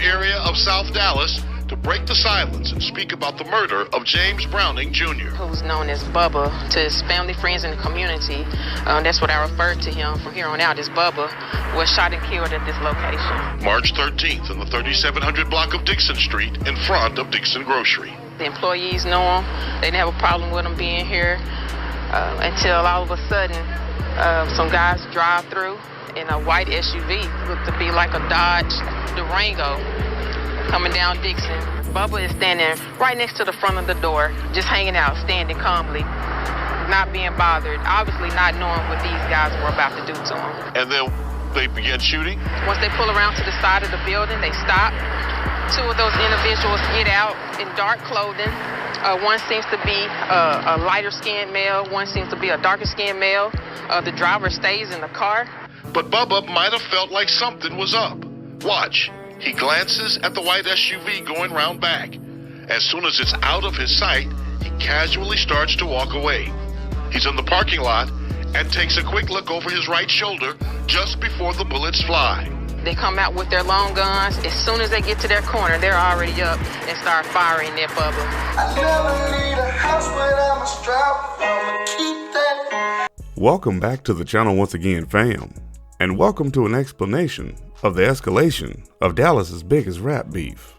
area of South Dallas to break the silence and speak about the murder of James Browning Jr., who's known as Bubba to his family, friends, and the community. That's what I refer to him from here on out as Bubba, was shot and killed at this location. March 13th in the 3700 block of Dixon Street in front of Dixon Grocery. The employees know him. They didn't have a problem with him being here until all of a sudden some guys drive through in a white SUV, looked to be like a Dodge Durango, coming down Dixon. Bubba is standing right next to the front of the door, just hanging out, standing calmly, not being bothered, obviously not knowing what these guys were about to do to him. And then they began shooting? Once they pull around to the side of the building, they stop. Two of those individuals get out in dark clothing. One seems to be a lighter-skinned male. One seems to be a darker-skinned male. The driver stays in the car. But Bubba might have felt like something was up. Watch. He glances at the white SUV going round back. As soon as it's out of his sight, he casually starts to walk away. He's in the parking lot and takes a quick look over his right shoulder just before the bullets fly. They come out with their long guns. As soon as they get to their corner, they're already up and start firing at Bubba. I never leave a house without my strap. I'ma keep that. Welcome back to the channel once again, fam. And welcome to an explanation of the escalation of Dallas's biggest rap beef.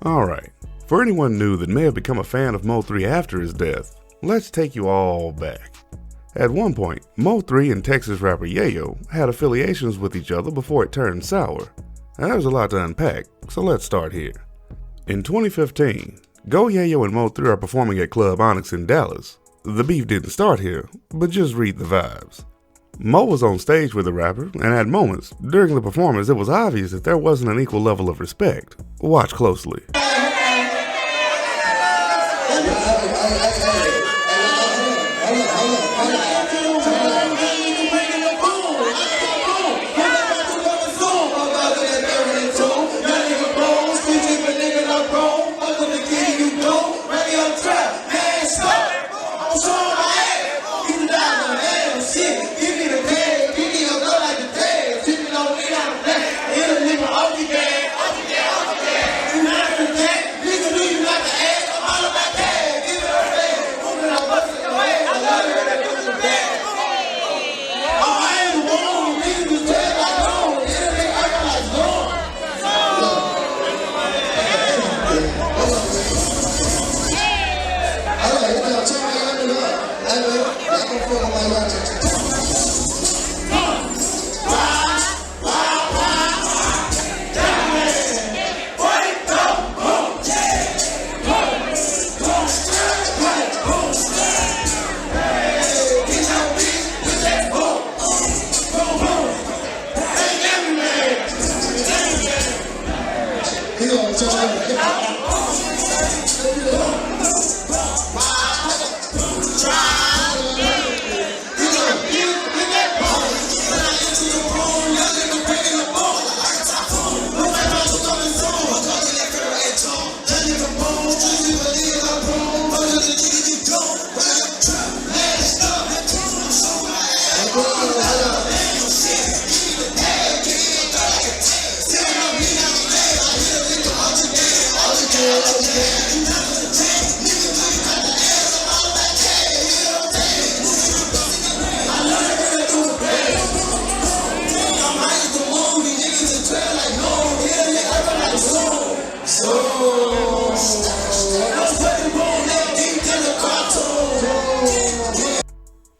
Alright, for anyone new that may have become a fan of Mo3 after his death, let's take you all back. At one point, Mo3 and Texas rapper Yayo had affiliations with each other before it turned sour. And there's a lot to unpack, so let's start here. In 2015, GoYayo and Mo3 are performing at Club Onyx in Dallas. The beef didn't start here, but just read the vibes. Mo was on stage with the rapper, and at moments during the performance it was obvious that there wasn't an equal level of respect. Watch closely.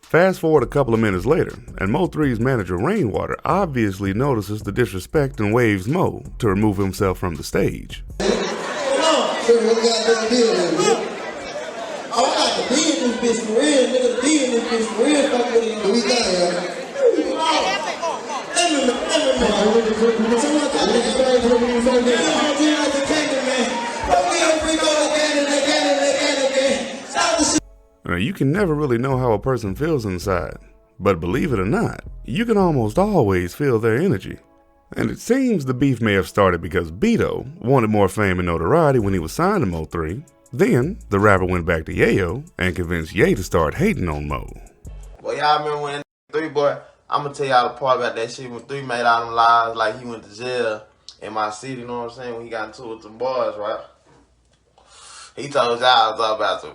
Fast forward a couple of minutes later, and Mo3's manager Rainwater obviously notices the disrespect and waves Mo to remove himself from the stage. Now, you can never really know how a person feels inside, but believe it or not, you can almost always feel their energy. And it seems the beef may have started because Bedo wanted more fame and notoriety when he was signed to Mo3. Then, the rapper went back to Yayo and convinced Ye to start hating on Mo. Well, y'all remember when 3 boy, I'm gonna tell y'all the part about that shit when 3 made all them lies like he went to jail in my city, you know what I'm saying, when he got into it with the boys, right? He told y'all about to,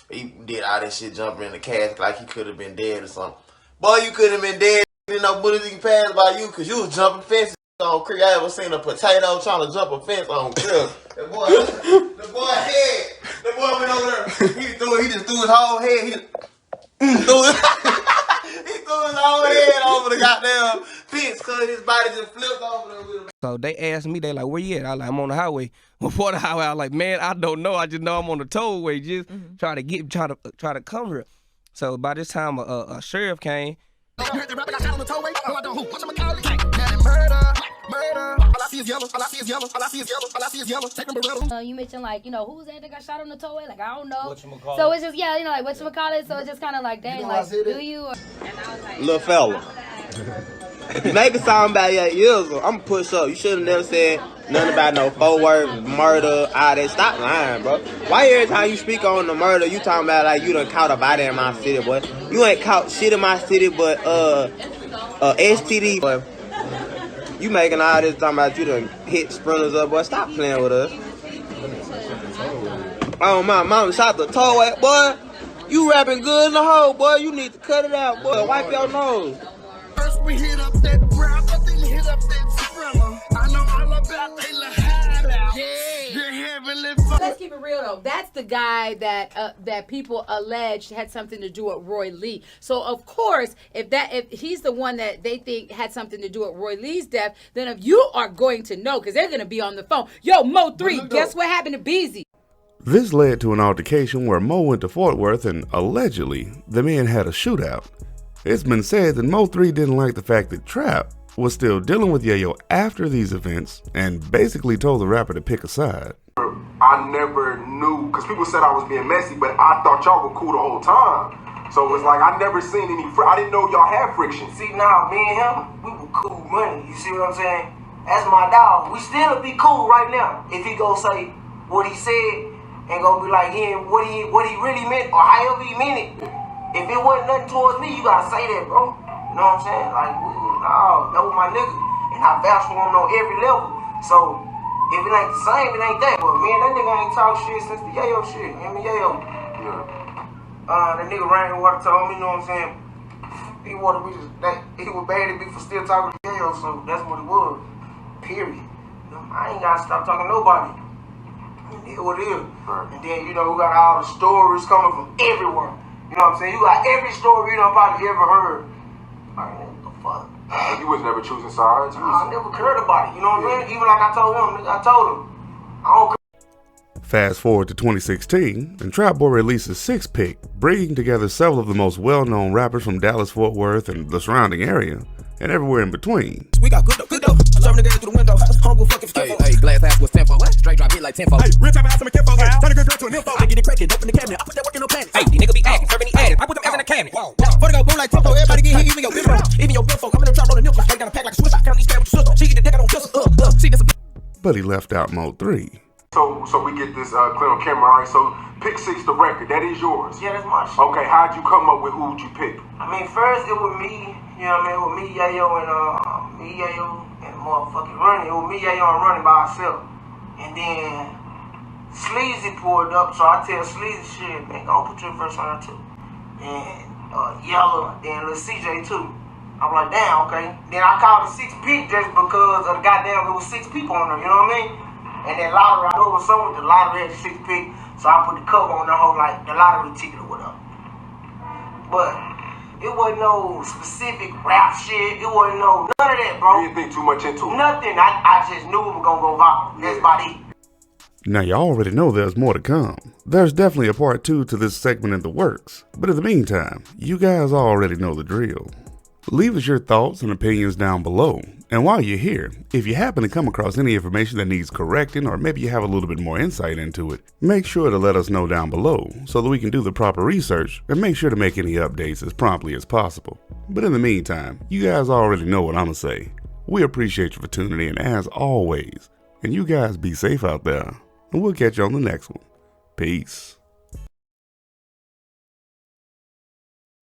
he did all this shit jumping in the casket like he could have been dead or something. Boy, you could have been dead. Didn't know bullets even pass by you because you was jumping fences on Creek. I ever seen a potato trying to jump a fence on Creek. The boy went over there. He just threw his whole head. He threw his whole head over the goddamn fence because his body just flipped over there with him. So they asked me, they like, where you at? I was like, I'm on the highway. Before the highway, I was like, man, I don't know. I just know I'm on the tollway, just trying to come here. So by this time, a sheriff came. You heard the rapper got shot on the tollway? No, I don't. Who? What's my murder. All I see is yellow. All I see is yellow. All I see is yellow. All I see is yellow. Take them Beretta. You mentioned like, who's that got shot on the tollway? Like, I don't know. So it's just, yeah, like, whatchamacallit? So it's just kind of like, dang, like, do you? Little fella. If you make a song about your ears, I'm gonna push up. You should have never said nothing about no forward, murder, all that. Stop lying, bro. Why every time you speak on the murder, you talking about like you done caught a body in my city, boy? You ain't caught shit in my city, but STD, boy. You making all this talking about you done hit sprinters up, boy. Stop playing with us. Oh, my mama shot the tollway, boy. You rapping good in the hole, boy. You need to cut it out, boy. Wipe your nose. First we hit up that rap, but then hit up that thriller. I know all about they little hideout. Yeah. Let's keep it real though. That's the guy that people alleged had something to do with Roy Lee. So of course, if he's the one that they think had something to do with Roy Lee's death, then if you are going to know, because they're going to be on the phone. Yo, Mo3, guess what happened to Beezy? This led to an altercation where Mo went to Fort Worth and allegedly the men had a shootout. It's been said that Mo3 didn't like the fact that Trap was still dealing with Yayo after these events and basically told the rapper to pick a side. I never knew, because people said I was being messy, but I thought y'all were cool the whole time. So it's like I never seen any, I didn't know y'all had friction. See, now, me and him, we were cool money, you see what I'm saying? That's my dog. We still be cool right now. If he go say what he said and go be like, yeah, what he really meant or however he meant it. If it wasn't nothing towards me, you gotta say that, bro. You know what I'm saying? Like, no, that was my nigga. And I vouch for him on every level. So, if it ain't the same, it ain't that. But man, that nigga ain't talk shit since the Yayo shit. Him and Yayo. Yeah. That nigga Rain Water told me, you know what I'm saying? He was bad at me for still talking to Yayo, so that's what it was. Period. You know, I ain't gotta stop talking to nobody. It is what it is. And then, we got all the stories coming from everywhere. You know what I'm saying? You got every story you probably ever heard. Like, what the fuck? You was never choosing sides? I never cared about it. You know what I'm saying? Even like I told him, I told him, I don't care. Fast forward to 2016, and Trap Boy releases Six Pick, bringing together several of the most well-known rappers from Dallas, Fort Worth, and the surrounding area, and everywhere in between. We got good dough. I'm serving the gas through the window. Hungry fucking hey, glass half was tempo. Straight drop hit like tempo. Hey, real time I have some info. Turn a good girl to an info. I get it cracking, dope in the cabinet. I put that work in no planet. Hey, these niggas be acting, serving the added. I put them ass in the cabinet. Whoa. For the go boom like tempo. Everybody get hit, even your bimbo. Even your bimbo. I'm in the trap on the nipple. I got a pack like a switch. I count these with your sister. She get the dick, I don't kiss her. See this. But he left out Mo3. So we get this clear on camera. All right, so pick 6 the record. That is yours. Yeah, that's my shit. Okay, how'd you come up with who'd you pick? I mean, first it was me. You know what I mean? With me, Yayo, and motherfucking Running. It was me, Yayo, and Running by ourselves. And then Sleazy pulled up, so I tell Sleazy, shit, man, go put your first on there too. And Yellow, then Lil CJ too. I'm like, damn, okay. Then I called it 6 Pick just because of the goddamn, it was 6 people on there, you know what I mean? And then lottery, I know it was something with the lottery had 6 Pick, so I put the cover on the whole, like, the lottery ticket or whatever. But it wasn't no specific rap shit. It wasn't none of that, bro. You didn't think too much into it? Nothing. I just knew it was gonna go viral. That's about it. Now y'all already know there's more to come. There's definitely a part 2 to this segment in the works. But in the meantime, you guys already know the drill. Leave us your thoughts and opinions down below. And while you're here, if you happen to come across any information that needs correcting, or maybe you have a little bit more insight into it, make sure to let us know down below so that we can do the proper research and make sure to make any updates as promptly as possible. But in the meantime, you guys already know what I'm gonna say. We appreciate you for tuning in as always, and you guys be safe out there, and we'll catch you on the next one. Peace.